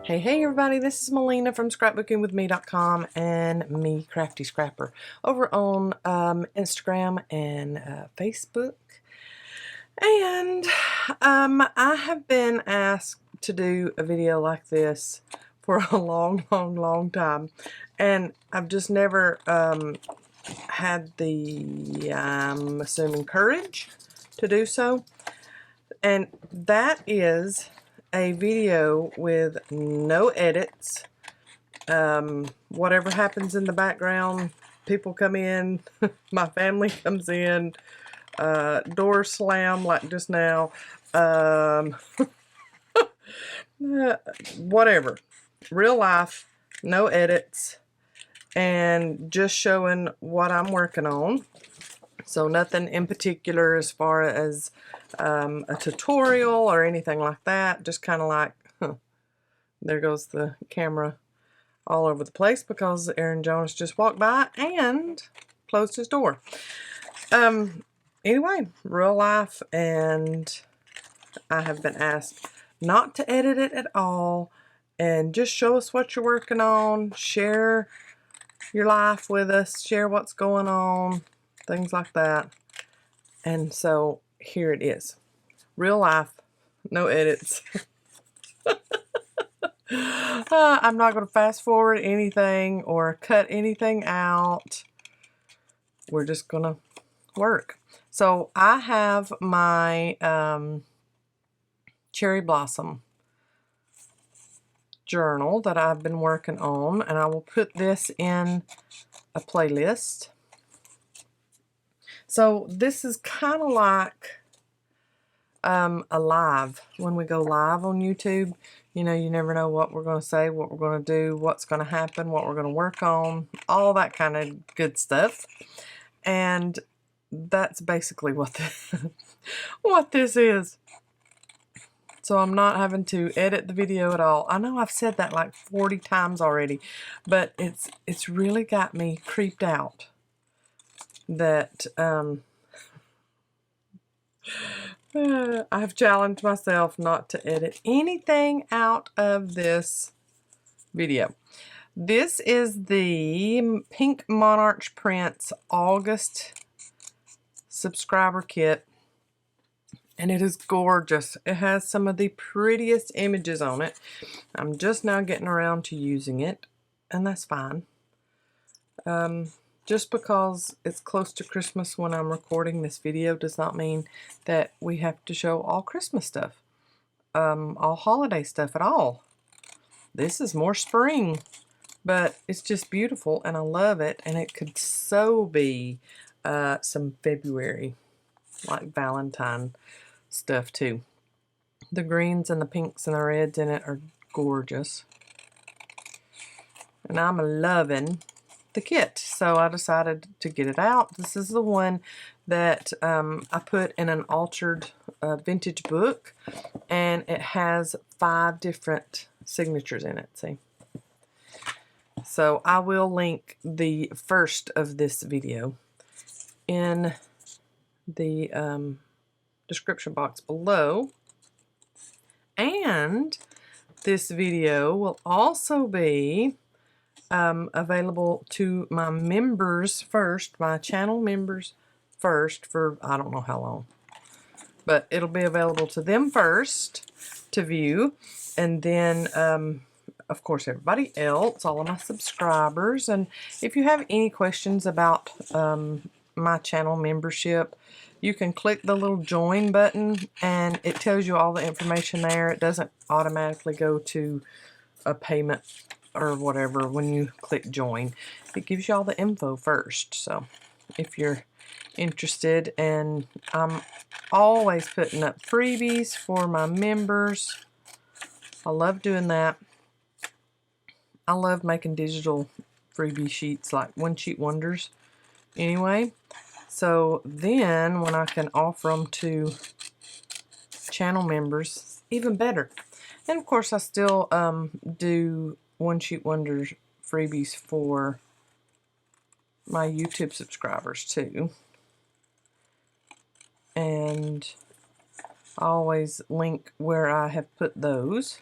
Hey everybody, this is Melina from scrapbookingwithme.com and Me Crafty Scrapper over on Instagram and Facebook. And I have been asked to do a video like this for a long time, and I've just never had the, I'm assuming, courage to do so. And that is a video with no edits. Whatever happens in the background, people come in, my family comes in, doors slam like just now, whatever. Real life, no edits, and just showing what I'm working on. So nothing in particular as far as a tutorial or anything like that. Just kind of like, there goes the camera all over the place because Aaron Jones just walked by and closed his door. Anyway, real life, and I have been asked not to edit it at all and just show us what you're working on, share your life with us, share what's going on, things like that. And so here it is. Real life, no edits. I'm not going to fast forward anything or cut anything out. We're just going to work. So I have my cherry blossom journal that I've been working on, and I will put this in a playlist. So this is kind of like a live. When we go live on YouTube, you know, you never know what we're going to say, what we're going to do, what's going to happen, what we're going to work on, all that kind of good stuff. And that's basically what this, what this is. So I'm not having to edit the video at all. I know I've said that like 40 times already, but it's really got me creeped out that I've challenged myself not to edit anything out of this video. This is the Pink Monarch Prints August subscriber kit, and it is gorgeous. It has some of the prettiest images on it. I'm just now getting around to using it, and that's fine. Just because it's close to Christmas when I'm recording this video does not mean that we have to show all Christmas stuff, all holiday stuff at all. This is more spring, but it's just beautiful and I love it, and it could so be some February, like Valentine stuff too. The greens and the pinks and the reds in it are gorgeous, and I'm loving the kit, so I decided to get it out. This is the one that I put in an altered vintage book, and it has 5 different signatures in it. See, so I will link the first of this video in the description box below, and this video will also be available to my members first, my channel members first, for I don't know how long, but it'll be available to them first to view, and then of course everybody else, all of my subscribers. And if you have any questions about my channel membership, you can click the little join button and it tells you all the information there. It doesn't automatically go to a payment or whatever when you click join. It gives you all the info first. So if you're interested, and I'm always putting up freebies for my members. I love doing that. I love making digital freebie sheets, like one sheet wonders anyway. So then when I can offer them to channel members, even better. And of course I still do one sheet wonders freebies for my YouTube subscribers too. And I always link where I have put those.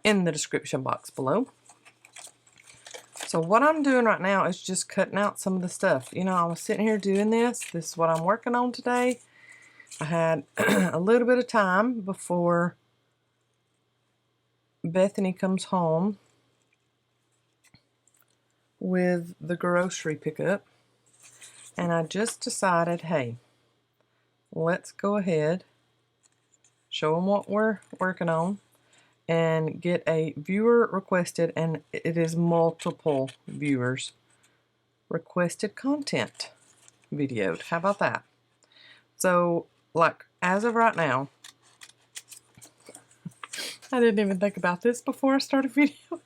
in the description box below. So what I'm doing right now is just cutting out some of the stuff. You know, I was sitting here doing this. This is what I'm working on today. I had a little bit of time before Bethany comes home with the grocery pickup. And I just decided, hey, let's go ahead, show them what we're working on, and get a viewer requested, and it is multiple viewers requested content videoed. How about that? So, like, as of right now, I didn't even think about this before I started video.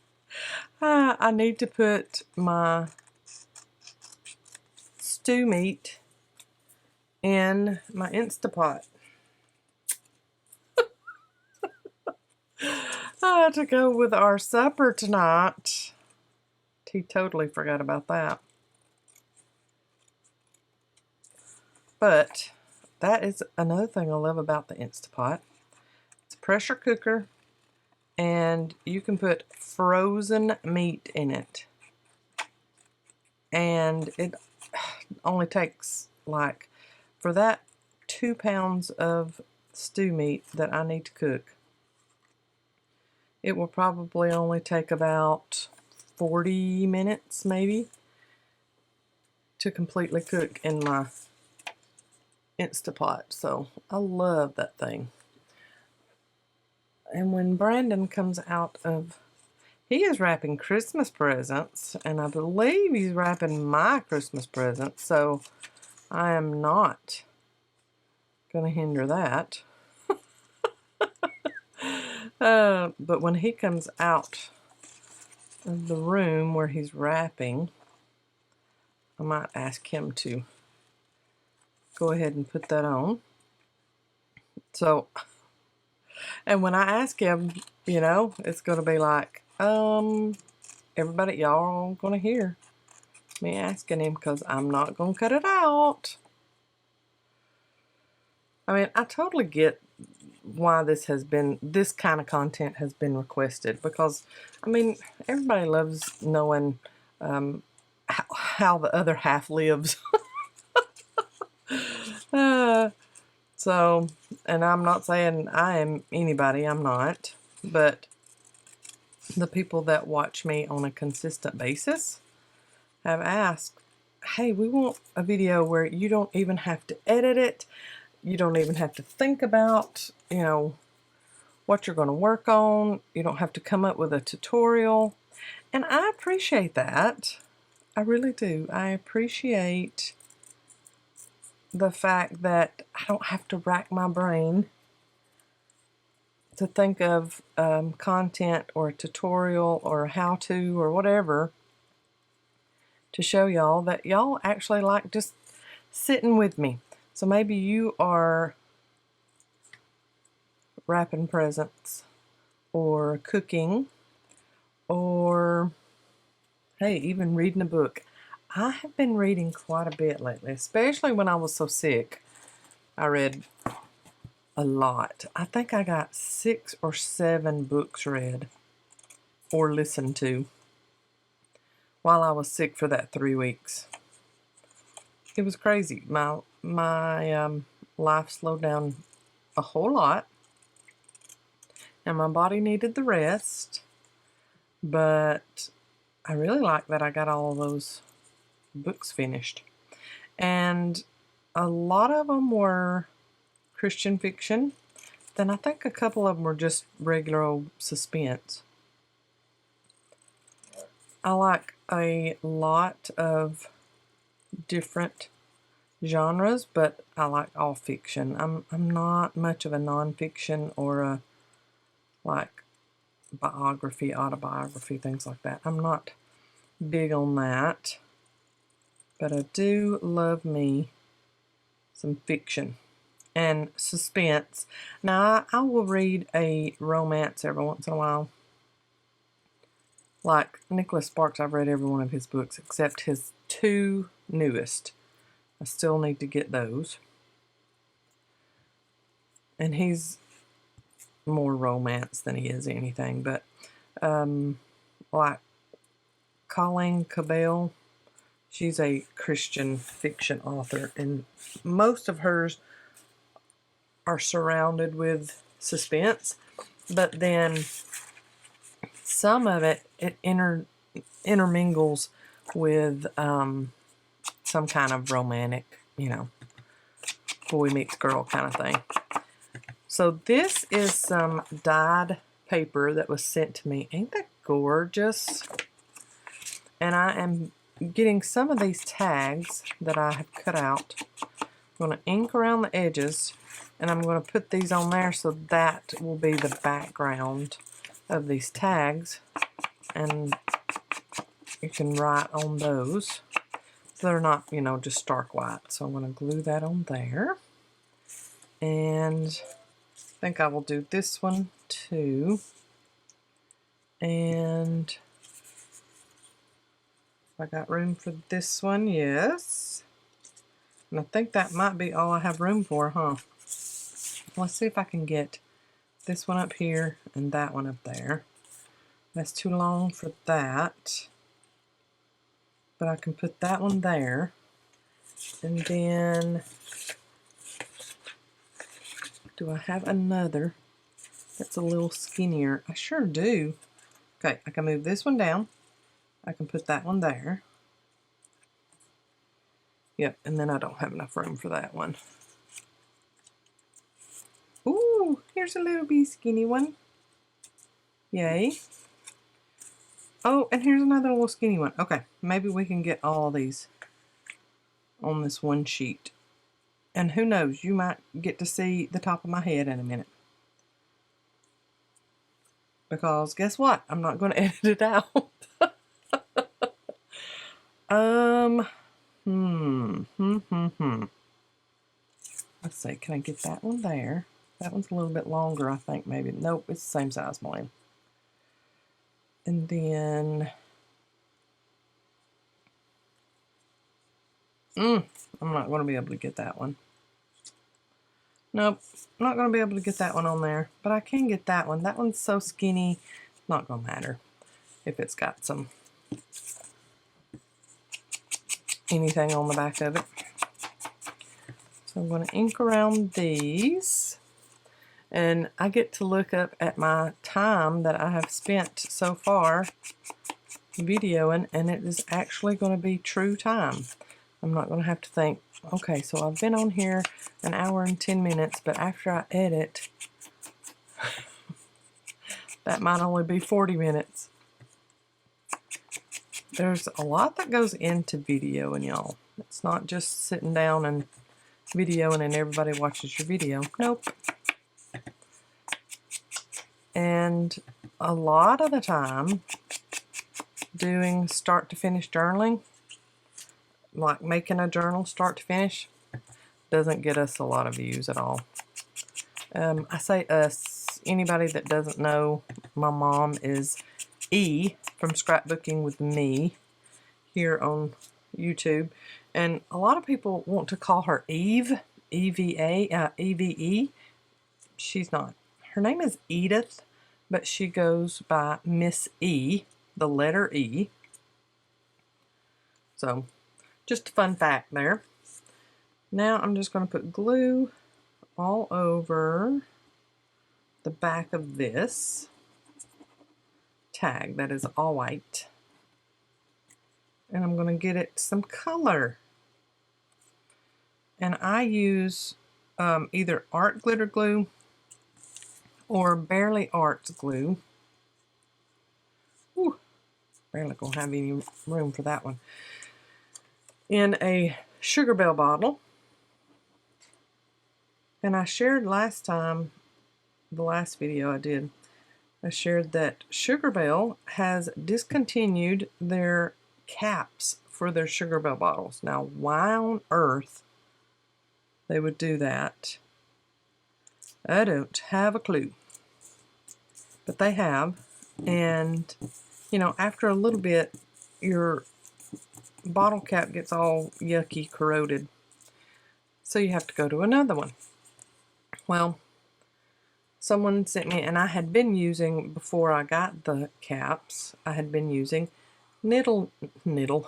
I need to put my stew meat in my Instapot. To go with our supper tonight. He totally forgot about that. But that is another thing I love about the Instapot. It's a pressure cooker, and you can put frozen meat in it. And it only takes, like, for that 2 pounds of stew meat that I need to cook, it will probably only take about 40 minutes, maybe, to completely cook in my Instapot. So I love that thing. And when Brandon comes out of, he is wrapping Christmas presents, and I believe he's wrapping my Christmas presents, so I am not going to hinder that. But when he comes out of the room where he's wrapping, I might ask him to go ahead and put that on. So, and when I ask him, you know, it's going to be like, everybody, y'all are going to hear me asking him, because I'm not going to cut it out. I mean, I totally get why this kind of content has been requested, because, I mean, everybody loves knowing how the other half lives. So, and I'm not saying I am anybody, I'm not, but the people that watch me on a consistent basis have asked, hey, we want a video where you don't even have to edit it, you don't even have to think about, you know, what you're going to work on, you don't have to come up with a tutorial, and I appreciate that. I really do. I appreciate the fact that I don't have to rack my brain to think of content or a tutorial or a how-to or whatever to show y'all, that y'all actually like just sitting with me. So maybe you are wrapping presents or cooking or, hey, even reading a book. I have been reading quite a bit lately, especially when I was so sick. I read a lot. I think I got 6 or 7 books read or listened to while I was sick for that 3 weeks. It was crazy. My life slowed down a whole lot, and my body needed the rest, but I really like that I got all of those books finished. And a lot of them were Christian fiction. Then I think a couple of them were just regular old suspense. I like a lot of different genres, but I like all fiction. I'm not much of a nonfiction or a like biography, autobiography, things like that. I'm not big on that. But I do love me some fiction and suspense. Now, I will read a romance every once in a while. Like Nicholas Sparks, I've read every one of his books except his 2 newest. I still need to get those. And he's more romance than he is anything. But like Colleen Cabell, she's a Christian fiction author, and most of hers are surrounded with suspense, but then some of it intermingles with some kind of romantic, you know, boy meets girl kind of thing. So this is some dyed paper that was sent to me. Ain't that gorgeous? And I am getting some of these tags that I have cut out. I'm going to ink around the edges, and I'm going to put these on there so that will be the background of these tags, and you can write on those. So they're not, you know, just stark white. So I'm going to glue that on there. And I think I will do this one too. And I got room for this one, yes. And I think that might be all I have room for, huh? Let's see if I can get this one up here and that one up there. That's too long for that. But I can put that one there. And then, do I have another that's a little skinnier? I sure do. Okay, I can move this one down. I can put that one there. Yep, and then I don't have enough room for that one. Ooh, here's a little bitty skinny one. Yay. Oh, and here's another little skinny one. Okay, maybe we can get all of these on this one sheet. And who knows, you might get to see the top of my head in a minute. Because guess what? I'm not going to edit it out. Let's see, can I get that one there? That one's a little bit longer, I think, maybe. Nope, it's the same size, Melina. And then, I'm not going to be able to get that one. Nope, I'm not going to be able to get that one on there. But I can get that one. That one's so skinny, not going to matter if it's got some anything on the back of it. So I'm going to ink around these. And I get to look up at my time that I have spent so far videoing, and it is actually going to be true time. I'm not going to have to think, okay, so I've been on here an hour and 10 minutes, but after I edit, that might only be 40 minutes. There's a lot that goes into videoing, y'all. It's not just sitting down and videoing and everybody watches your video. Nope. And a lot of the time, doing start to finish journaling, like making a journal start to finish, doesn't get us a lot of views at all. I say us, anybody that doesn't know, my mom is E from Scrapbooking with Me here on YouTube. And a lot of people want to call her Eve, E-V-A, E-V-E. She's not. Her name is Edith, but she goes by Miss E, the letter E. So, just a fun fact there. Now I'm just going to put glue all over the back of this tag that is all white. And I'm going to get it some color. And I use either art glitter glue or Barely Arts glue. Ooh, barely gonna have any room for that one. In a Sugar Bell bottle. And I shared last time, the last video I did, I shared that Sugar Bell has discontinued their caps for their Sugar Bell bottles. Now, why on earth they would do that, I don't have a clue. But they have, and you know, after a little bit, your bottle cap gets all yucky, corroded. So you have to go to another one. Well, someone sent me, and I had been using, before I got the caps, I had been using knitting needle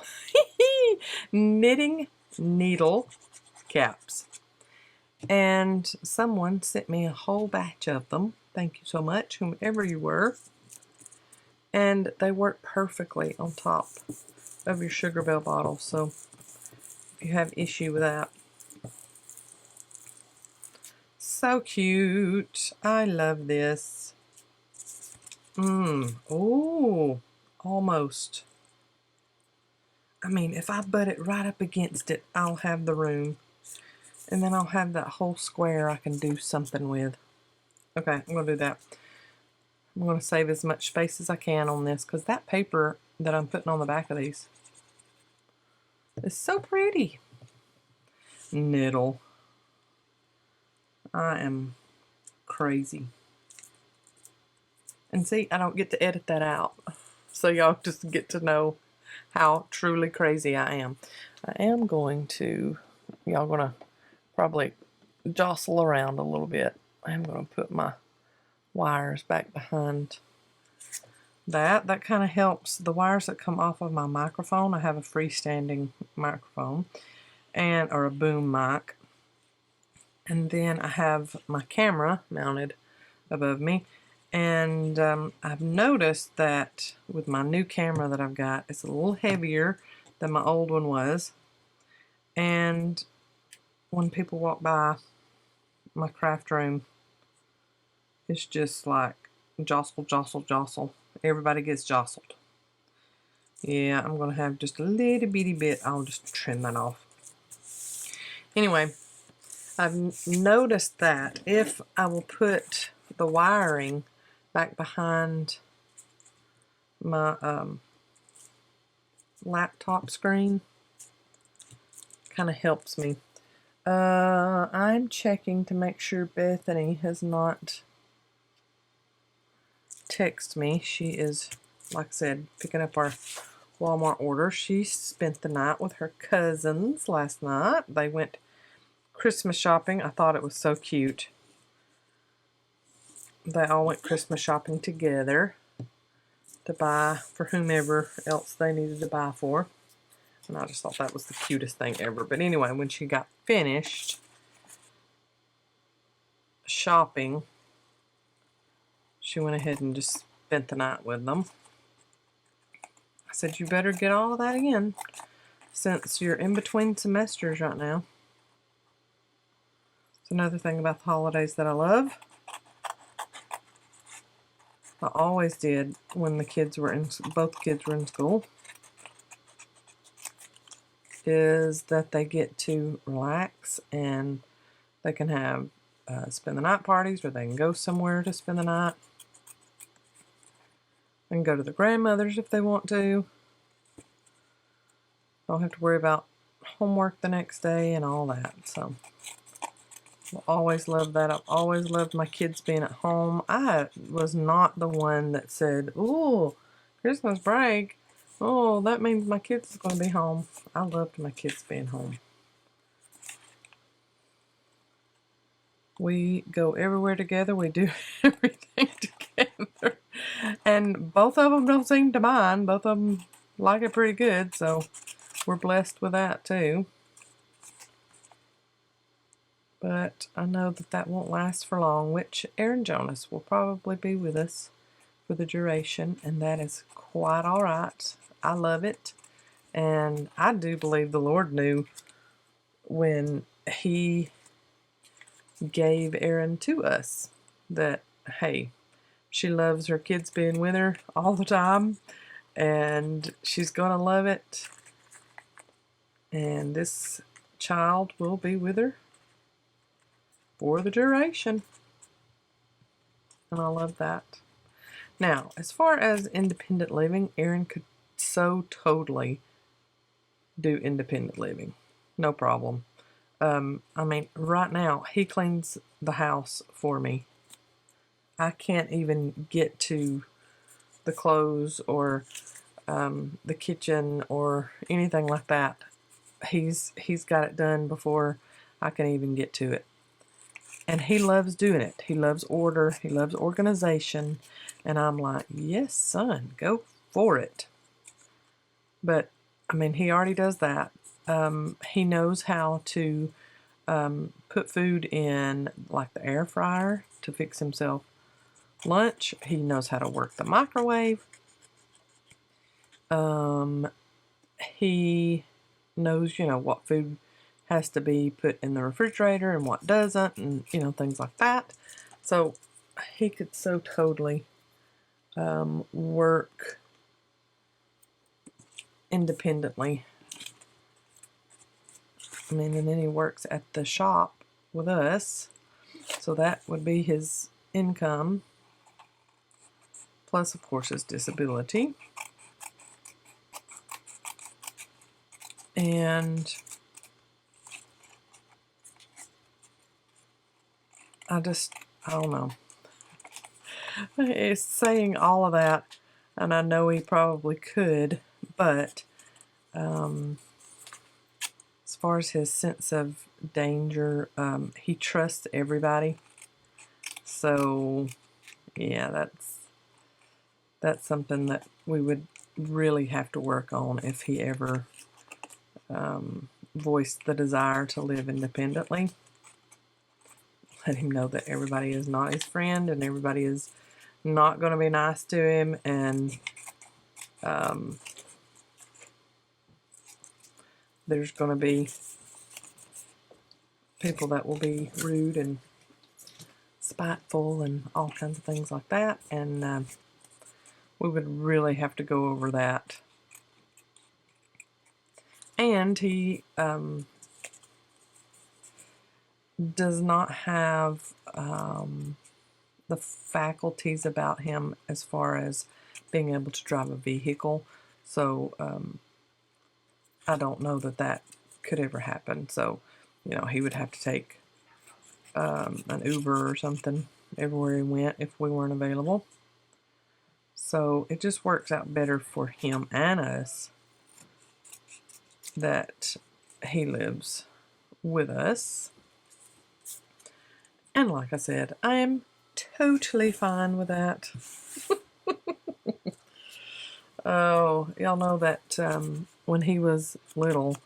caps. And someone sent me a whole batch of them. Thank you so much, whomever you were. And they work perfectly on top of your Sugar Bell bottle. So if you have issue with that. So cute. I love this. Oh, almost. I mean, if I butt it right up against it, I'll have the room. And then I'll have that whole square I can do something with. Okay, I'm going to do that. I'm going to save as much space as I can on this, because that paper that I'm putting on the back of these is so pretty. Knittle. I am crazy. And see, I don't get to edit that out. So y'all just get to know how truly crazy I am. I am going to, y'all going to probably jostle around a little bit. I'm going to put my wires back behind that. That kind of helps. The wires that come off of my microphone, I have a freestanding microphone, and or a boom mic. And then I have my camera mounted above me. And I've noticed that with my new camera that I've got, it's a little heavier than my old one was. And when people walk by my craft room, it's just like jostle, jostle, jostle. Everybody gets jostled. Yeah, I'm going to have just a little bitty bit. I'll just trim that off. Anyway, I've noticed that if I will put the wiring back behind my laptop screen, kind of helps me. I'm checking to make sure Bethany has not texted me. She is, like I said, picking up our Walmart order. She spent the night with her cousins last night. They went Christmas shopping. I thought it was so cute. They all went Christmas shopping together to buy for whomever else they needed to buy for. And I just thought that was the cutest thing ever. But anyway, when she got finished shopping, she went ahead and just spent the night with them. I said, you better get all of that in, since you're in between semesters right now. It's another thing about the holidays that I love. I always did when the kids were in, both kids were in school, is that they get to relax and they can have spend the night parties, or they can go somewhere to spend the night. They can go to their grandmother's if they want to. Don't have to worry about homework the next day and all that. So I always loved that. I've always loved my kids being at home. I was not the one that said, "Ooh, Christmas break. Oh, that means my kids is going to be home." I loved my kids being home. We go everywhere together. We do everything together. And both of them don't seem to mind. Both of them like it pretty good, so we're blessed with that too. But I know that that won't last for long, which Aaron Jonas will probably be with us for the duration, and that is quite all right. I love it. And I do believe the Lord knew when He gave Aaron to us that, hey, she loves her kids being with her all the time, and she's going to love it. And this child will be with her for the duration. And I love that. Now, as far as independent living, Aaron could so totally do independent living. No problem. I mean, right now, he cleans the house for me. I can't even get to the clothes or the kitchen or anything like that. He's got it done before I can even get to it. And he loves doing it. He loves order. He loves organization. And I'm like, yes, son, go for it. But, I mean, he already does that. He knows how to put food in, like, the air fryer to fix himself lunch. He knows how to work the microwave. He knows, you know, what food has to be put in the refrigerator and what doesn't, and, you know, things like that. So he could so totally work independently. I mean, and then he works at the shop with us, so that would be his income, plus, of course, his disability. And I don't know. It's saying all of that, and I know he probably could, but as far as his sense of danger, he trusts everybody. So, yeah, that's something that we would really have to work on if he ever voiced the desire to live independently. Let him know that everybody is not his friend, and everybody is not going to be nice to him, and there's going to be people that will be rude and spiteful and all kinds of things like that, and we would really have to go over that. And he does not have the faculties about him as far as being able to drive a vehicle, so I don't know that that could ever happen. So, you know, he would have to take an Uber or something everywhere he went if we weren't available. So it just works out better for him and us that he lives with us. And like I said, I am totally fine with that. Oh, y'all know that when he was little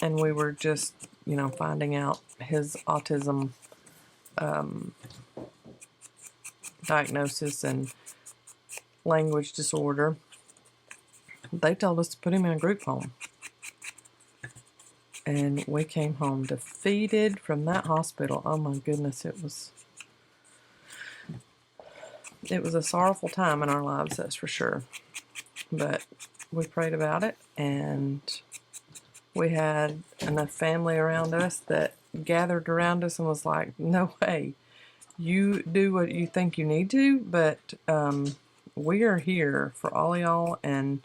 and we were just, you know, finding out his autism diagnosis and language disorder, they told us to put him in a group home. And we came home defeated from that hospital. Oh my goodness, it was a sorrowful time in our lives, that's for sure. But we prayed about it, and we had enough family around us that gathered around us and was like, no way, you do what you think you need to, but we are here for all y'all, and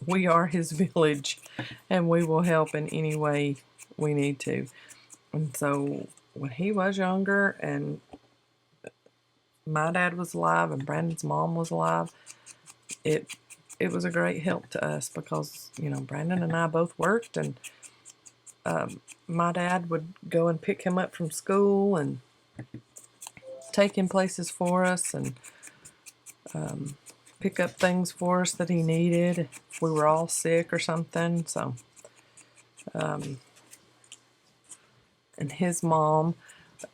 we are his village, and we will help in any way we need to. And so when he was younger and my dad was alive and Brandon's mom was alive, it was a great help to us because, you know, Brandon and I both worked, and my dad would go and pick him up from school and take him places for us, and pick up things for us that he needed if we were all sick or something. So, and his mom,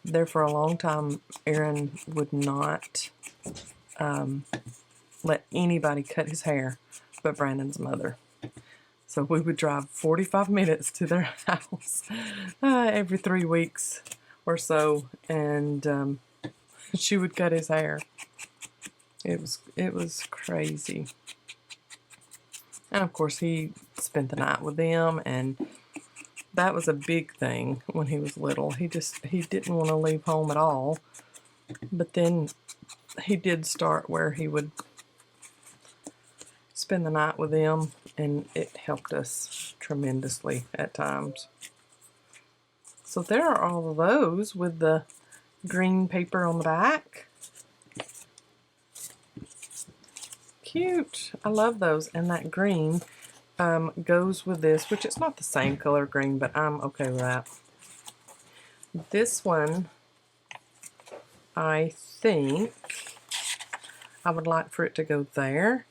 there for a long time, Aaron would not let anybody cut his hair but Brandon's mother. So we would drive 45 minutes to their house every 3 weeks or so, and she would cut his hair. It was crazy. And of course he spent the night with them, and that was a big thing when he was little. He didn't want to leave home at all. But then he did start where he would spend the night with them, and it helped us tremendously at times. So there are all of those with the green paper on the back. Cute. I love those. And that green, goes with this, which it's not the same color green, but I'm okay with that. This one, I think I would like for it to go there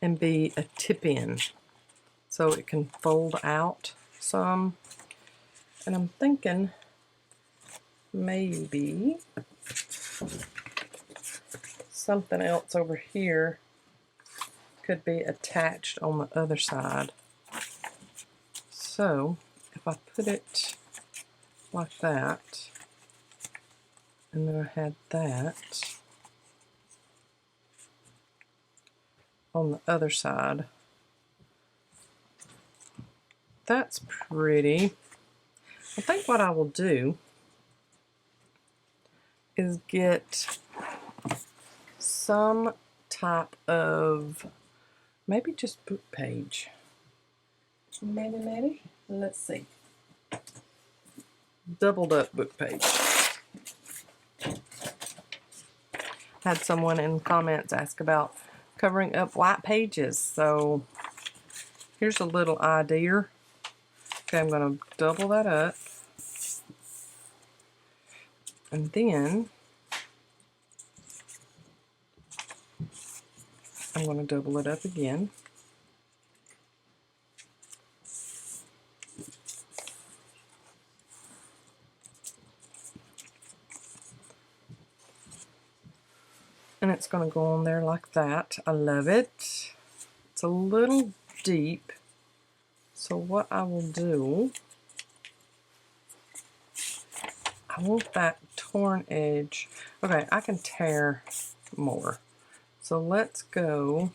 and be a tip-in, so it can fold out some. And I'm thinking maybe something else over here could be attached on the other side. So if I put it like that, and then I had that on the other side, that's pretty. I think what I will do is get some type of, maybe just book page. Maybe. Let's see. Doubled up book page. Had someone in comments ask about covering up white pages, so here's a little idea. Okay, I'm going to double that up, and then I'm going to double it up again. And it's going to go on there like that. I love it. It's a little deep. So what I will do, I want that torn edge. Okay, I can tear more. So let's go.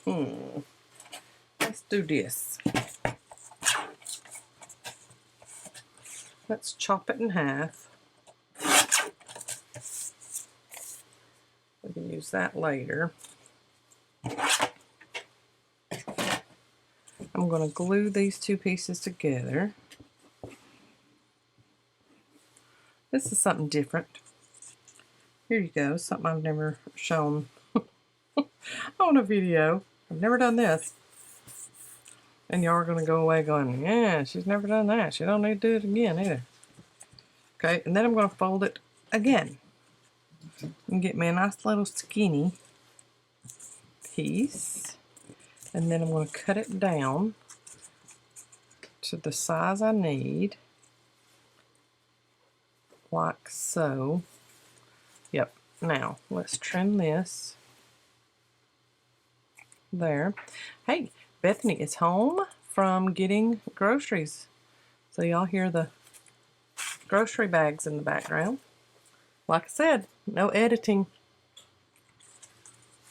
Let's do this. Let's chop it in half. We can use that later. I'm going to glue these two pieces together. This is something different. Here you go, something I've never shown on a video. I've never done this. And y'all are going to go away going, yeah, she's never done that. She don't need to do it again either. Okay, and then I'm going to fold it again. And get me a nice little skinny piece. And then I'm going to cut it down to the size I need. Like so. Yep. Now, let's trim this. There. Hey, Bethany is home from getting groceries. So y'all hear the grocery bags in the background. Like I said, no editing.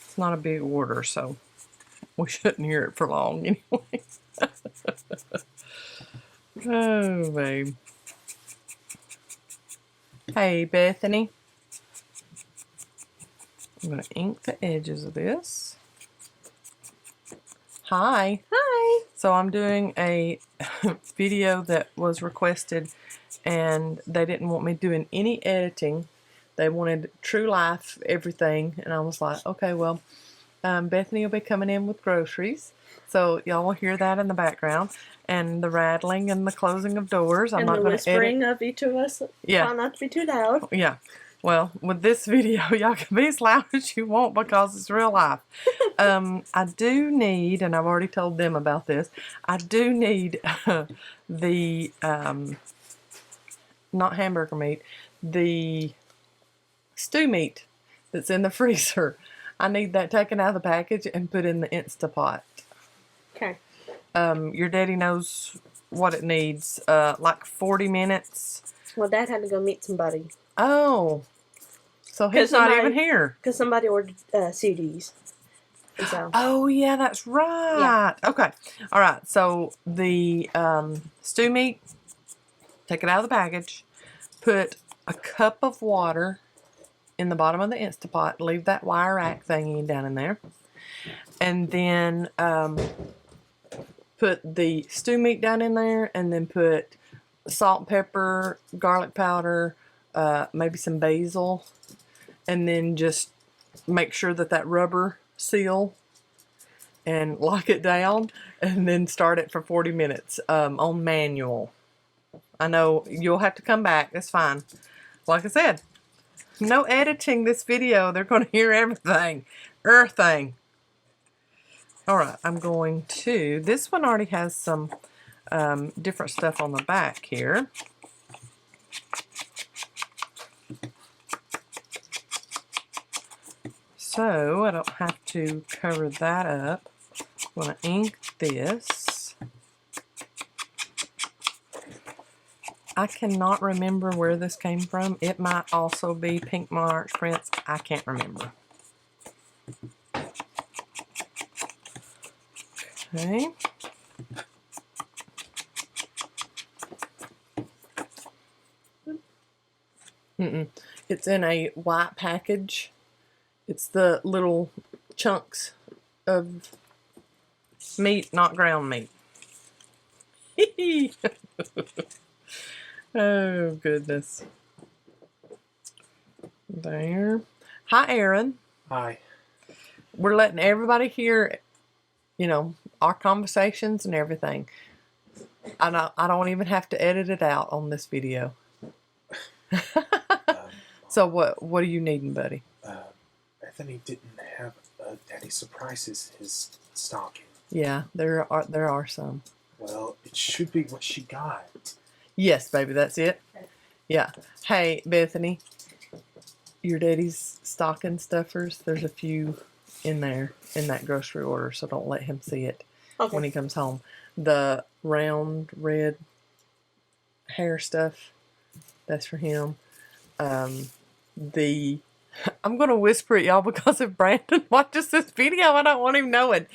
It's not a big order, so we shouldn't hear it for long anyway. Oh, babe. Hey, Bethany. I'm going to ink the edges of this. Hi. Hi. So I'm doing a video that was requested, and they didn't want me doing any editing. They wanted true life, everything, and I was like, okay, well, Bethany will be coming in with groceries, so y'all will hear that in the background, and the rattling and the closing of doors. I'm and not the going to edit. whispering of each of us. Yeah. Try not to be too loud. Yeah. Well, with this video, y'all can be as loud as you want because it's real life. I do need, and I've already told them about this, I do need the, not hamburger meat, the stew meat that's in the freezer. I need that taken out of the package and put in the Instapot. Okay. Your daddy knows what it needs, like 40 minutes. Well, Dad had to go meet somebody. Oh, so he's not even here. Because somebody ordered CDs. So. Oh, yeah, that's right. Yeah. Okay. All right. So the stew meat, take it out of the package, put a cup of water in the bottom of the Instapot, leave that wire rack thingy down in there, and then put the stew meat down in there, and then put salt, pepper, garlic powder, maybe some basil, and then just make sure that that rubber seal and lock it down and then start it for 40 minutes on manual. I know you'll have to come back. That's fine. Like I said, no editing this video. They're going to hear everything. Everything. All right, I'm going to... This one already has some different stuff on the back here. So I don't have to cover that up. I'm going to ink this. I cannot remember where this came from. It might also be Pink Monarch Prints. I can't remember. Okay. It's in a white package. It's the little chunks of meat, not ground meat. Oh, goodness. There. Hi, Aaron. Hi. We're letting everybody hear, you know, our conversations and everything. I don't even have to edit it out on this video. So what are you needing, buddy? Bethany didn't have Daddy surprises his stocking. Yeah, there are some. Well, it should be what she got. Yes, baby, that's it. Yeah. Hey, Bethany, your daddy's stocking stuffers, there's a few in there in that grocery order, so don't let him see it when he comes home. The round red hair stuff, that's for him. I'm going to whisper it, y'all, because if Brandon watches this video, I don't want him knowing.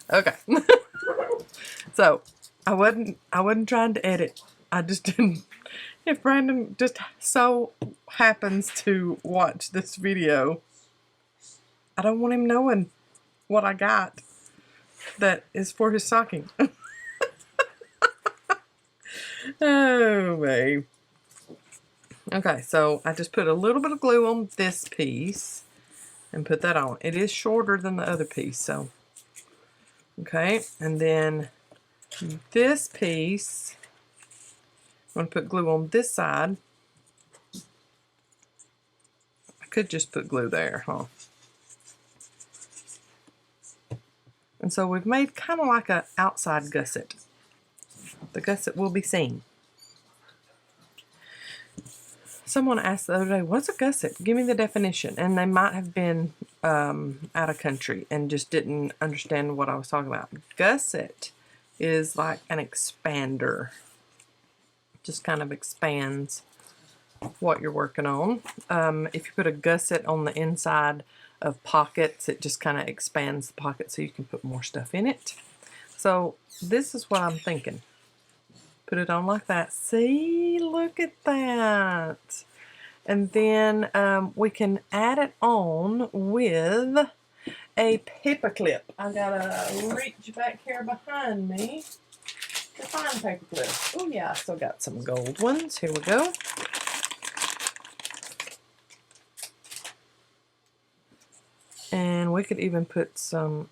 Okay. So, I wasn't trying to edit. I just didn't. If Brandon just so happens to watch this video, I don't want him knowing what I got that is for his stocking. Oh, babe. Okay, so I just put a little bit of glue on this piece and put that on. It is shorter than the other piece, so. Okay, and then this piece, I'm going to put glue on this side. I could just put glue there, huh? And so we've made kind of like an outside gusset. The gusset will be seen. Someone asked the other day, what's a gusset? Give me the definition. And they might have been out of country and just didn't understand what I was talking about. Gusset is like an expander. Just kind of expands what you're working on. If you put a gusset on the inside of pockets, it just kind of expands the pocket so you can put more stuff in it. So this is what I'm thinking. Put it on like that. See, look at that. And then we can add it on with a paper clip. I gotta reach back here behind me to find paper clip. Oh yeah, I still got some gold ones. Here we go. And we could even put some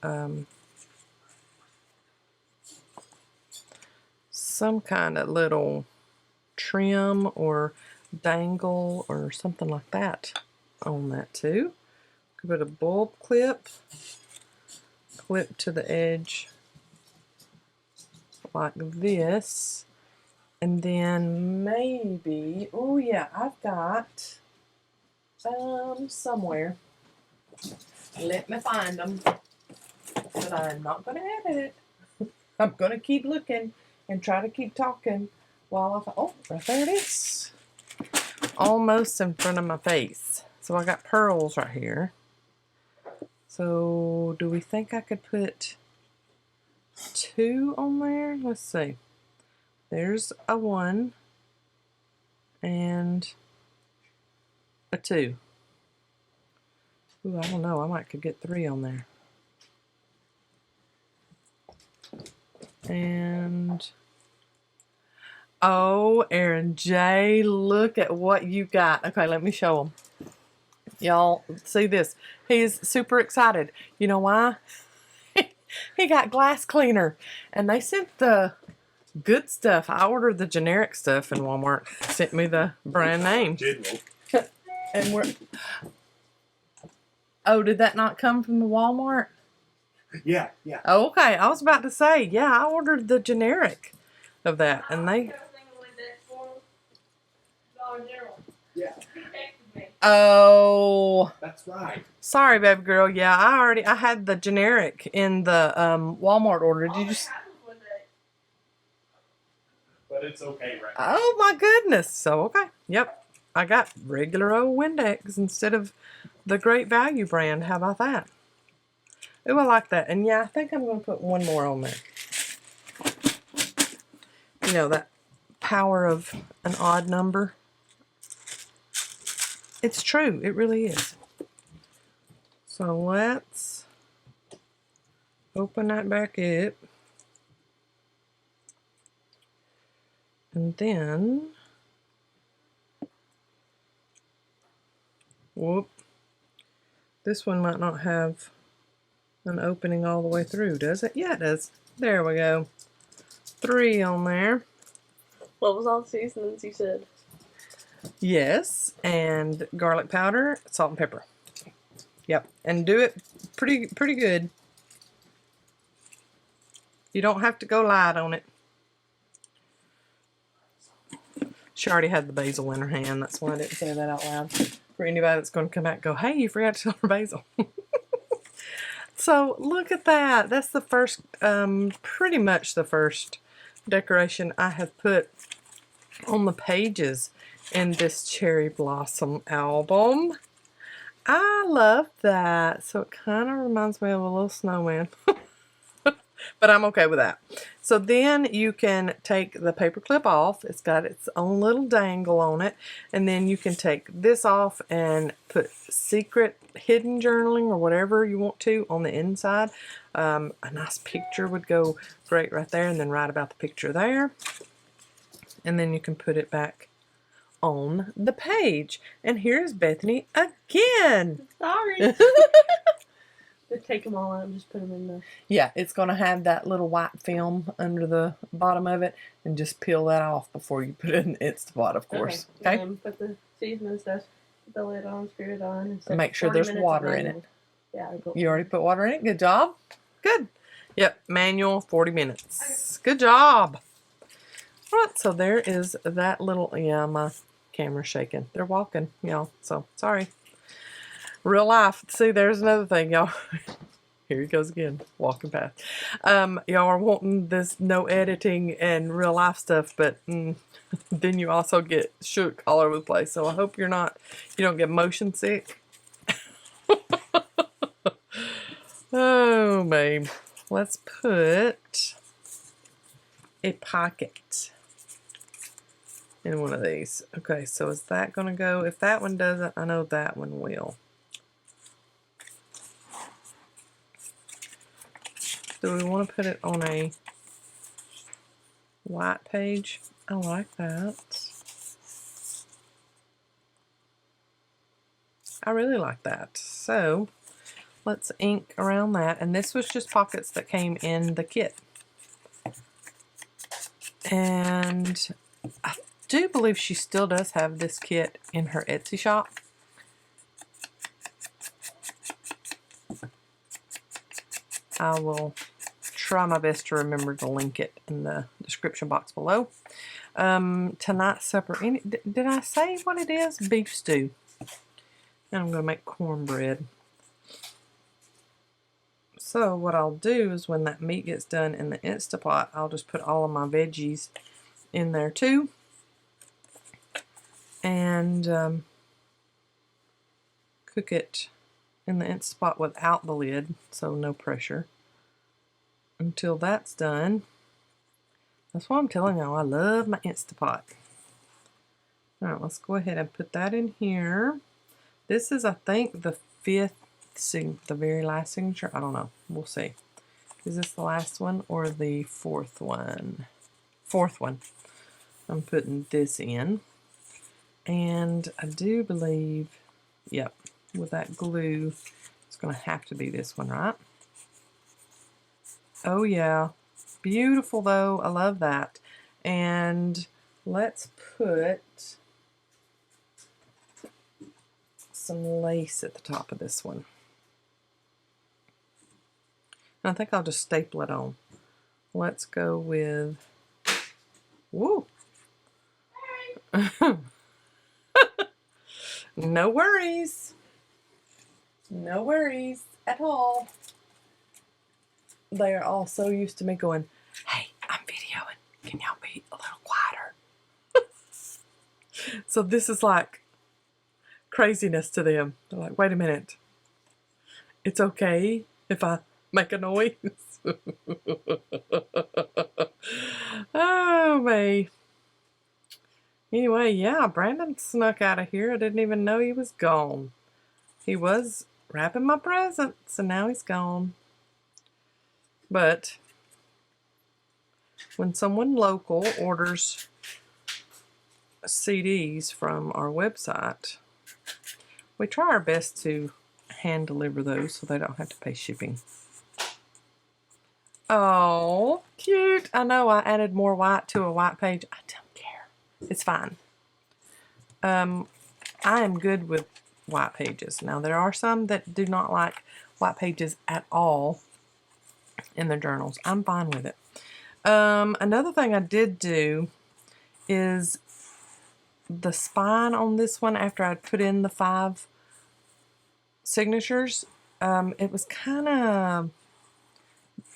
kind of little trim or dangle or something like that on that too. Could put a bulb clip to the edge like this, and then maybe, oh yeah, I've got somewhere. Let me find them, but I'm not going to edit it. I'm going to keep looking and try to keep talking while oh, right there it is. Almost in front of my face. So I got pearls right here. So do we think I could put 2 on there? Let's see. There's a 1 and a 2. Ooh, I don't know. I might could get 3 on there. And oh, Aaron J, look at what you got. Okay, let me show them. Y'all see this. He's super excited. You know why? He got glass cleaner. And they sent the good stuff. I ordered the generic stuff and Walmart sent me the brand name. General. And we're... Oh, did that not come from the Walmart? Yeah, yeah. Oh, okay. I was about to say, yeah, I ordered the generic of that. And they... Yeah. Oh... That's right. Sorry, baby girl. Yeah, I had the generic in the Walmart order. Did you just... But it's okay right now. Oh my goodness. So, okay. Yep. I got regular old Windex instead of the Great Value brand. How about that? Ooh, I like that. And yeah, I think I'm going to put one more on there. You know, that power of an odd number. It's true. It really is. So let's open that back up. And then, whoop, this one might not have an opening all the way through, does it? Yeah, it does. There we go. 3 on there. What was all the seasonings you said? Yes, and garlic powder, salt and pepper. Yep, and do it pretty good. You don't have to go light on it. She already had the basil in her hand. That's why I didn't say that out loud. For anybody that's going to come back and go, hey, you forgot to tell her basil. So look at that. That's the first, pretty much the first decoration I have put on the pages in this Cherry Blossom album. I love that. So it kind of reminds me of a little snowman. But I'm okay with that. So then you can take the paper clip off. It's got its own little dangle on it. And then you can take this off and put secret hidden journaling or whatever you want to on the inside. A nice picture would go great right there. And then write about the picture there. And then you can put it back on the page. And here's Bethany again. Sorry. Just take them all out and just put them in the... Yeah, it's going to have that little white film under the bottom of it, and just peel that off before you put it in the Instapot, of course. Okay? And put the seasoning stuff, put the lid on, screw it on. And set Make sure 40 there's minutes water of in manual. it. Yeah. You already put water in it? Good job. Good. Yep, manual, 40 minutes. Good job. All right, so there is that little... Yeah, my camera's shaking. They're walking, y'all, so sorry. Real life. See, there's another thing, y'all. Here he goes again, walking past. Y'all are wanting this no editing and real life stuff, but then you also get shook all over the place. So I hope you don't get motion sick. Oh, babe. Let's put a pocket in one of these. Okay, so is that going to go? If that one doesn't, I know that one will. Do we want to put it on a white page? I like that. I really like that. So let's ink around that. And this was just pockets that came in the kit. And I do believe she still does have this kit in her Etsy shop. I will try my best to remember to link it in the description box below. Tonight's supper, did I say what it is? Beef stew. And I'm going to make cornbread. So what I'll do is when that meat gets done in the Instapot, I'll just put all of my veggies in there too. And cook it in the Instapot without the lid, so no pressure. Until that's done. That's why I'm telling y'all I love my Instapot. Alright, let's go ahead and put that in here. This is, I think, the the very last signature. I don't know. We'll see. Is this the last one or the fourth one? Fourth one. I'm putting this in. And I do believe, yep, with that glue. It's going to have to be this one, right? Oh yeah, beautiful though. I love that. And let's put some lace at the top of this one. And I think I'll just staple it on. Let's go with, woo. No worries. No worries at all. They are all so used to me going, hey, I'm videoing. Can y'all be a little quieter? So this is like craziness to them. They're like, wait a minute. It's okay if I make a noise? Oh, me. Anyway, yeah, Brandon snuck out of here. I didn't even know he was gone. He was wrapping my presents, and now he's gone. But when someone local orders CDs from our website, we try our best to hand deliver those so they don't have to pay shipping. Oh, cute. I know I added more white to a white page. I don't care. It's fine. I am good with white pages. Now, there are some that do not like white pages at all in their journals. I'm fine with it. Another thing I did do is the spine on this one, after I'd put in the 5 signatures, it was kind of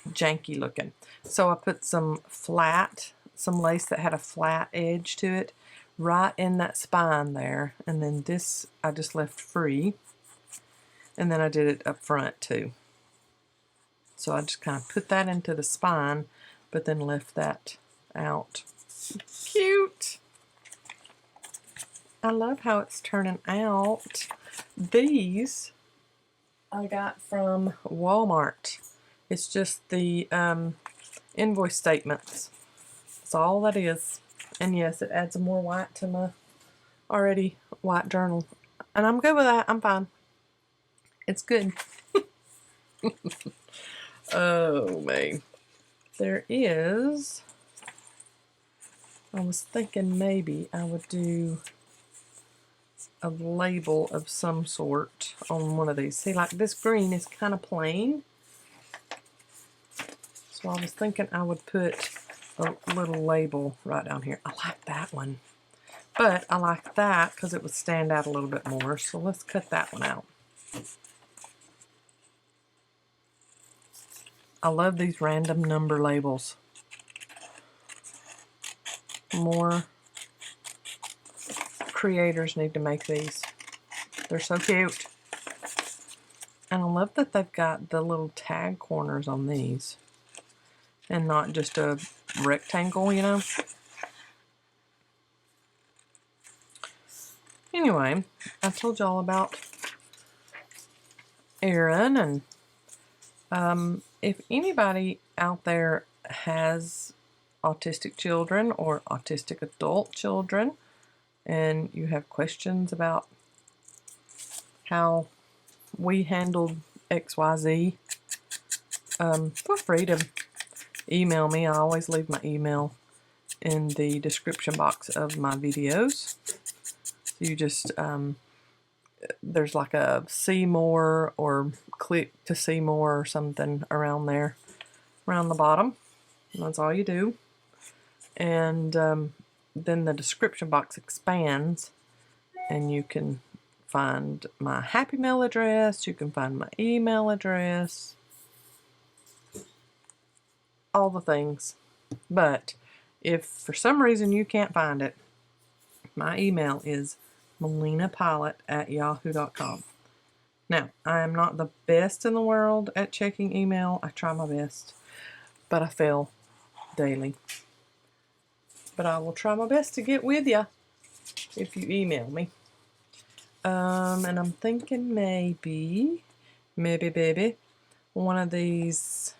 janky looking. So I put some lace that had a flat edge to it right in that spine there. And then this I just left free. And then I did it up front too. So I just kind of put that into the spine, but then left that out. Cute! I love how it's turning out. These I got from Walmart. It's just the invoice statements. That's all that is. And yes, it adds more white to my already white journal. And I'm good with that. I'm fine. It's good. Oh, man. There is... I was thinking maybe I would do a label of some sort on one of these. See, like this green is kind of plain. So I was thinking I would put a little label right down here. I like that one. But I like that because it would stand out a little bit more. So let's cut that one out. I love these random number labels. More creators need to make these. They're so cute. And I love that they've got the little tag corners on these. And not just a rectangle, you know. Anyway, I told y'all about Aaron, and if anybody out there has autistic children or autistic adult children, and you have questions about how we handled XYZ, feel free to email me. I always leave my email in the description box of my videos. You just, there's like a see more or click to see more or something around there, around the bottom. And that's all you do. And then the description box expands and you can find my Happy Mail address, you can find my email address, all the things. But if for some reason you can't find it, my email is melinapylant@yahoo.com. Now, I am not the best in the world at checking email. I try my best, but I fail daily. But I will try my best to get with you if you email me. And I'm thinking maybe, baby, one of these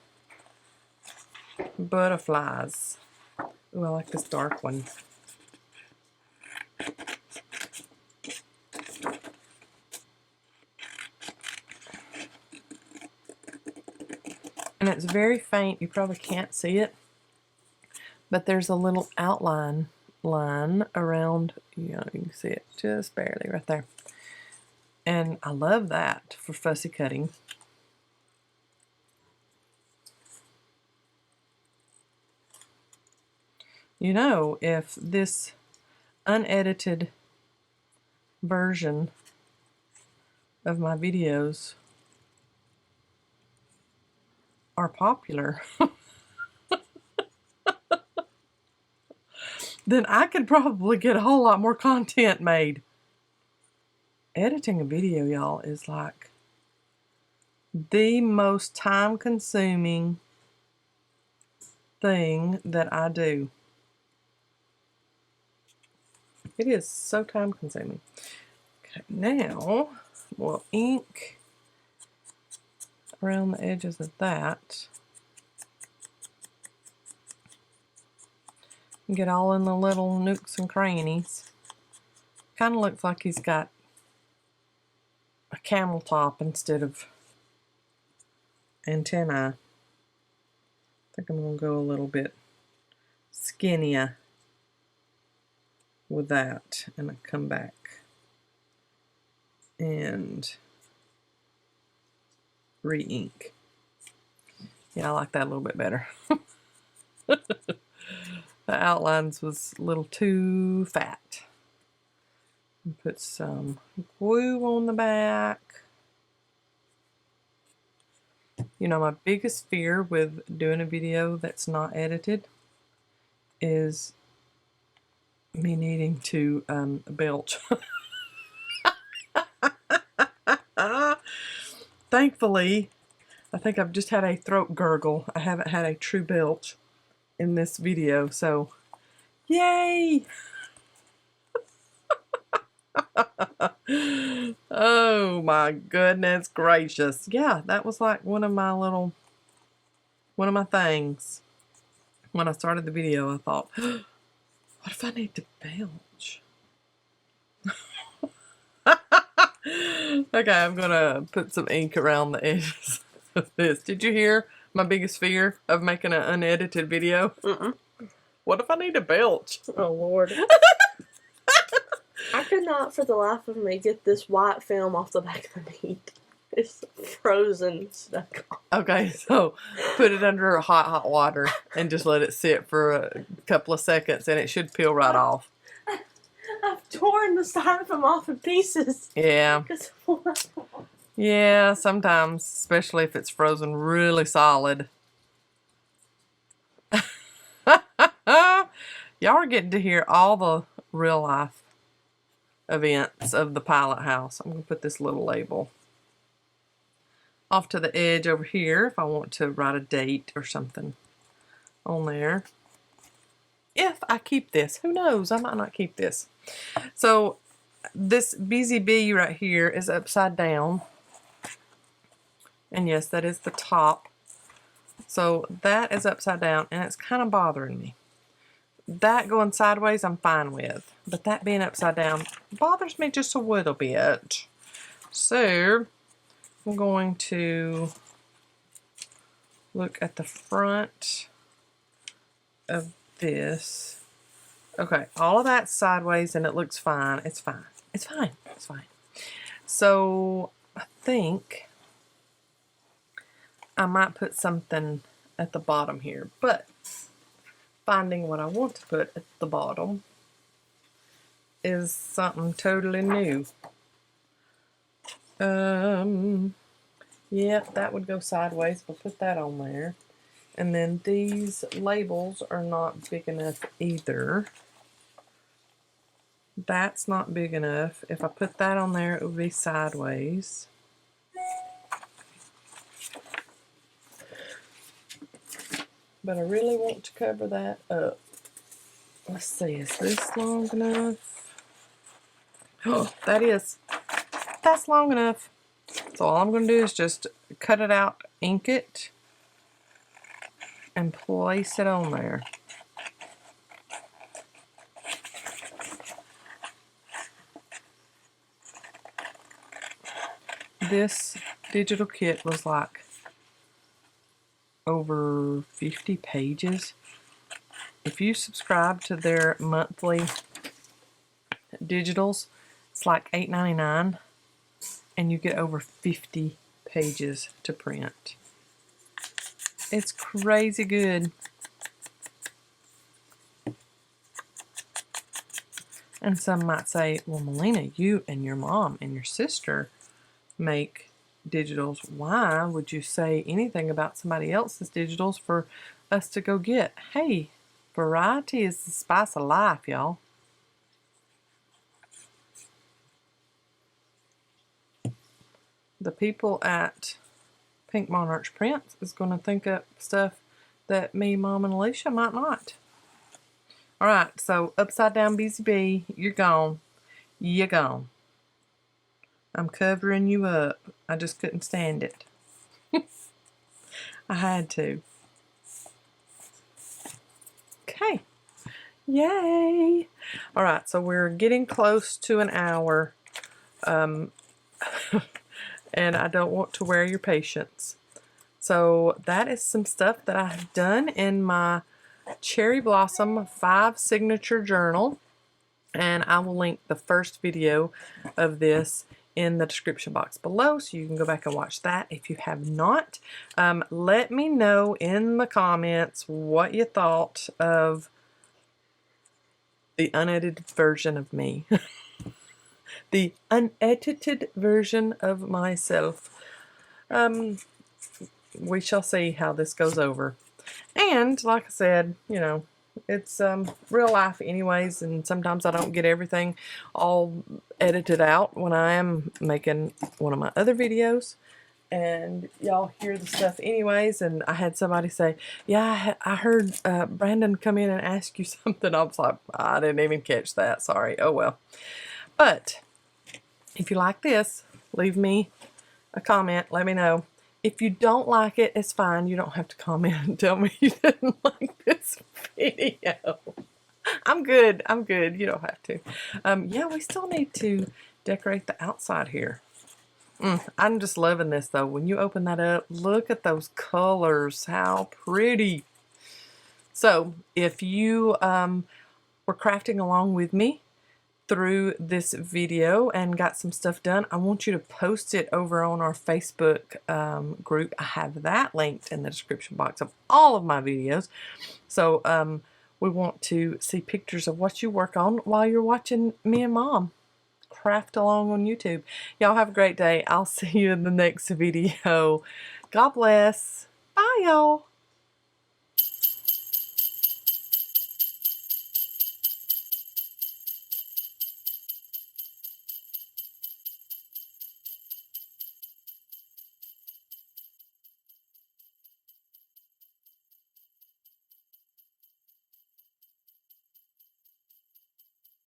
butterflies. Ooh, I like this dark one. And it's very faint. You probably can't see it. But there's a little outline line around, you know, you can see it just barely right there. And I love that for fussy cutting. You know, if this unedited version of my videos are popular, then I could probably get a whole lot more content made. Editing a video, y'all, is like the most time-consuming thing that I do. It is so time-consuming. Okay, now we'll ink around the edges of that. Get all in the little nooks and crannies. Kind of looks like he's got a camel top instead of antennae. I think I'm going to go a little bit skinnier with that, and I come back and re-ink. Yeah, I like that a little bit better. The outlines was a little too fat. Put some glue on the back. You know, my biggest fear with doing a video that's not edited is me needing to belch. Thankfully, I think I've just had a throat gurgle. I haven't had a true belch in this video, so yay! Oh my goodness gracious. Yeah, that was like one of my things. When I started the video, I thought, what if I need to belch? Okay, I'm gonna put some ink around the edges of this. Did you hear my biggest fear of making an unedited video? What if I need to belch? Oh, Lord. I could not for the life of me get this white film off the back of the meat. It's frozen stuck on. Okay, so put it under hot water and just let it sit for a couple of seconds and it should peel right off. I've torn the styrofoam off in pieces. Yeah. Yeah, sometimes, especially if it's frozen really solid. Y'all are getting to hear all the real life events of the Pilot house. I'm going to put this little label off to the edge over here if I want to write a date or something on there. If I keep this, who knows, I might not keep this. So this BZB right here is upside down, and yes, that is the top. So that is upside down and it's kind of bothering me. That going sideways I'm fine with, but that being upside down bothers me just a little bit. So I'm going to look at the front of this. Okay, all of that's sideways and it looks fine. It's fine. It's fine. It's fine. So I think I might put something at the bottom here, but finding what I want to put at the bottom is something totally new. Yeah, that would go sideways. We'll put that on there. And then these labels are not big enough either. That's not big enough. If I put that on there, it would be sideways. But I really want to cover that up. Let's see, is this long enough? Oh, that is. That's long enough. So all I'm going to do is just cut it out, ink it, and place it on there. This digital kit was like over 50 pages. If you subscribe to their monthly digitals, it's like $8.99, and you get over 50 pages to print. It's crazy good. And some might say, well, Melina, you and your mom and your sister make digitals. Why would you say anything about somebody else's digitals for us to go get? Hey, variety is the spice of life, y'all. The people at Pink Monarchs Prints is going to think up stuff that me, Mom, and Alicia might not. Alright, so Upside Down Busy Bee, you're gone. You're gone. I'm covering you up. I just couldn't stand it. I had to. Okay. Yay! Alright, so we're getting close to an hour. And I don't want to wear your patience. So that is some stuff that I have done in my Cherry Blossom 5 signature journal, and I will link the first video of this in the description box below, so you can go back and watch that if you have not. Let me know in the comments what you thought of the unedited version of me. The unedited version of myself. We shall see how this goes over. And like I said, you know, it's real life anyways, and sometimes I don't get everything all edited out when I am making one of my other videos, and y'all hear the stuff anyways. And I had somebody say, yeah, I heard Brandon come in and ask you something. I was like, I didn't even catch that, sorry. Oh well. But if you like this, leave me a comment, let me know. If you don't like it, it's fine. You don't have to comment and tell me you didn't like this video. I'm good. I'm good. You don't have to. Yeah, we still need to decorate the outside here. I'm just loving this, though. When you open that up, look at those colors. How pretty. So, if you were crafting along with me through this video and got some stuff done, I want you to post it over on our Facebook group. I have that linked in the description box of all of my videos. So we want to see pictures of what you work on while you're watching me and Mom craft along on YouTube. Y'all have a great day. I'll see you in the next video. God bless. Bye, y'all.